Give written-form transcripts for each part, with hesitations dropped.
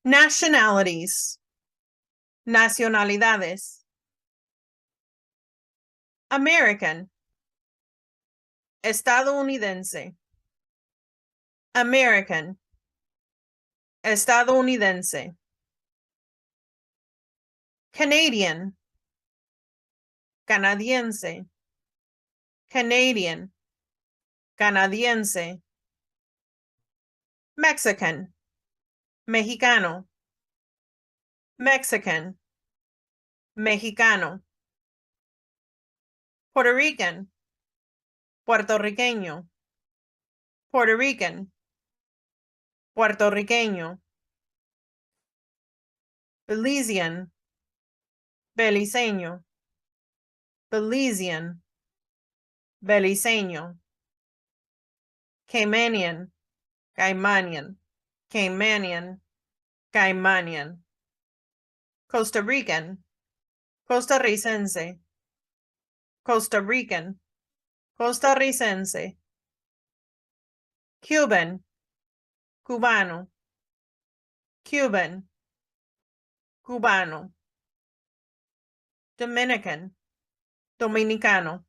Nationalities. Nacionalidades. American. Estadounidense. American. Estadounidense. Canadian. Canadiense. Canadian. Canadiense. Mexican. Mexicano. Mexican. Mexicano. Puerto Rican. Puertorriqueño. Puerto Rican. Puertorriqueño. Belizean. Beliceño. Belizean. Beliceño. Caymanian. Caymanian. Caymanian. Caymanian. Costa Rican. Costarricense. Costa Rican. Costarricense. Cuban. Cubano. Cuban. Cubano. Dominican. Dominicano.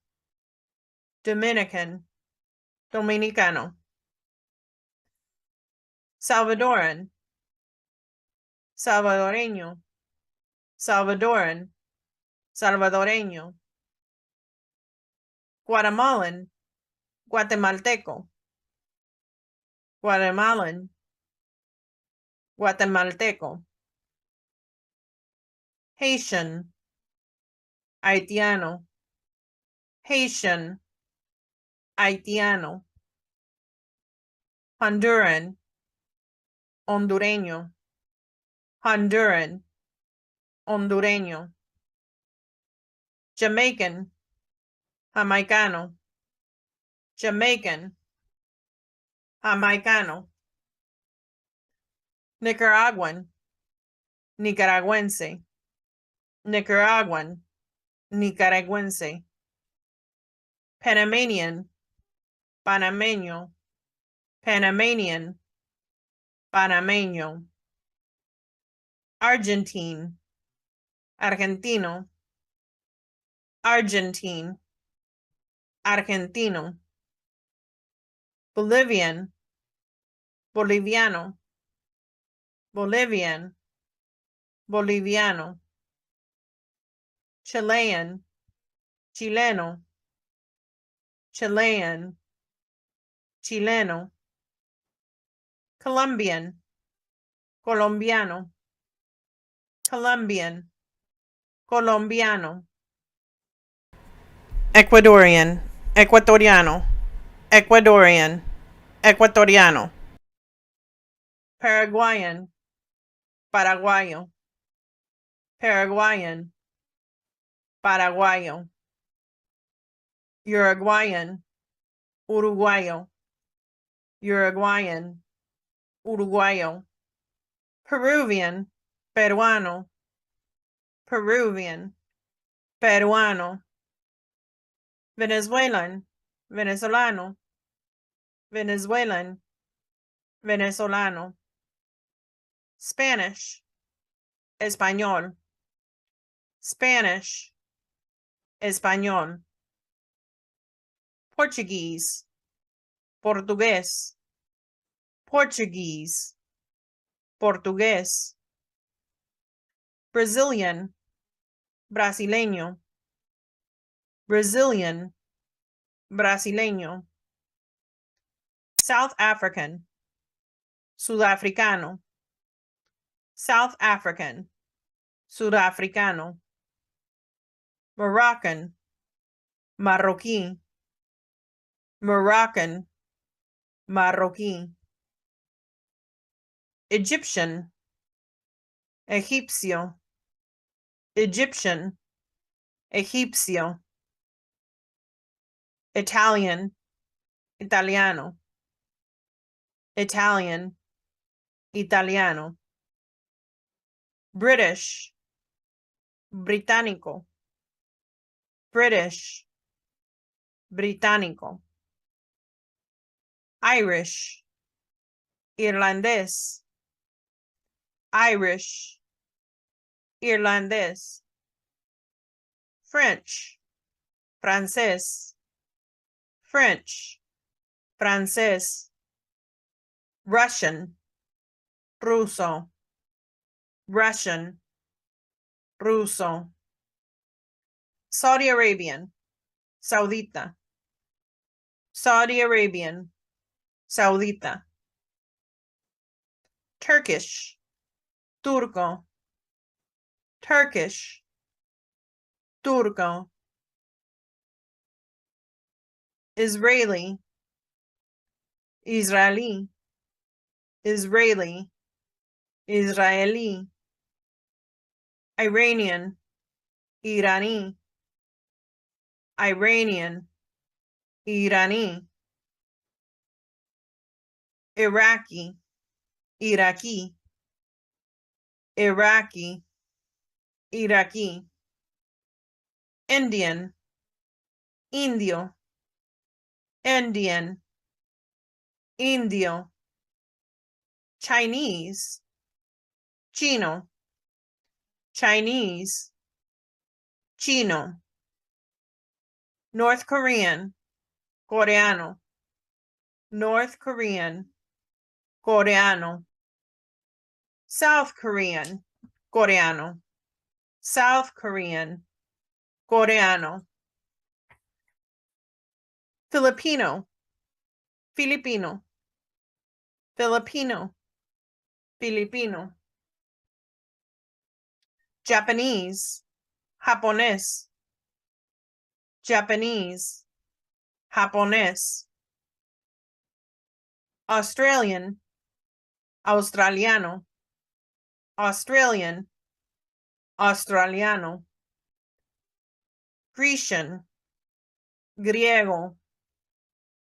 Dominican. Dominicano. Salvadoran. Salvadoreño. Salvadoran. Salvadoreño. Guatemalan. Guatemalteco. Guatemalan. Guatemalteco. Haitian. Haitiano. Haitian. Haitiano. Honduran. Hondureño. Honduran. Hondureño. Jamaican. Jamaicano. Jamaican. Jamaicano. Nicaraguan. Nicaragüense. Nicaraguan. Nicaragüense. Panamanian. Panameño. Panamanian. Panameño. Argentine. Argentino. Argentine. Argentino. Bolivian. Boliviano. Bolivian. Boliviano. Chilean. Chileno. Chilean. Chileno. Colombian. Colombiano. Colombian. Colombiano. Ecuadorian. Ecuatoriano. Ecuadorian. Ecuatoriano. Paraguayan. Paraguayo. Paraguayan. Paraguayo. Uruguayan. Uruguayo. Uruguayan. Uruguayo. Peruvian. Peruano. Peruvian. Peruano. Venezuelan. Venezolano. Venezuelan. Venezolano. Spanish. Español. Spanish. Español. Portuguese. Portugués. Portuguese. Portugués. Brazilian. Brasileño. Brazilian. Brasileño. South African. Sudafricano. South African. Sudafricano. Moroccan. Marroquí. Moroccan. Marroquí. Egyptian. Egipcio. Egyptian. Egipcio. Italian. Italiano. Italian. Italiano. British. Británico. British. Británico. Irish. Irlandés. Irish, irlandés, French, francés, French, francés, Russian, ruso, Russian, ruso, Saudi Arabian, saudita, Saudi Arabian, saudita, Turkish, turco, Turkish, turco, Israeli, Israeli, Israeli, Israeli, Iranian, Irani, Iranian, Irani, Iraqi, Iraqi, Iraqi, Iraqi, Indian, Indio, Indian, Indio, Chinese, Chino, Chinese, Chino, North Korean, coreano, North Korean, coreano, South Korean, coreano, South Korean, coreano, Filipino, Filipino, Filipino, Filipino, Japanese, japonés, Japanese, japonés, Australian, australiano, Australian, australiano, Grecian, griego,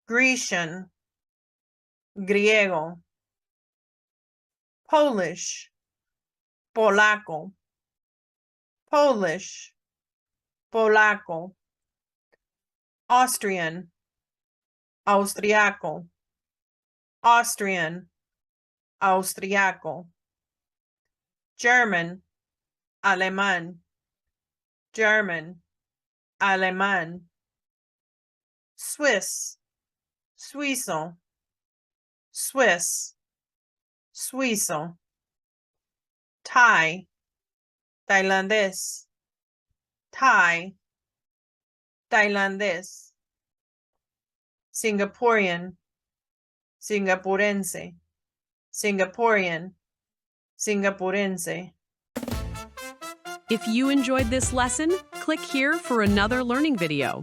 Grecian, griego, Polish, polaco, Polish, polaco, Austrian, austriaco, Austrian, austriaco, German, alemán, German, alemán, Swiss, suizo, Swiss, suizo, Thai, tailandés, Thai, tailandés, Singaporean, singapurense, Singaporean, singapurense. If you enjoyed this lesson, click here for another learning video.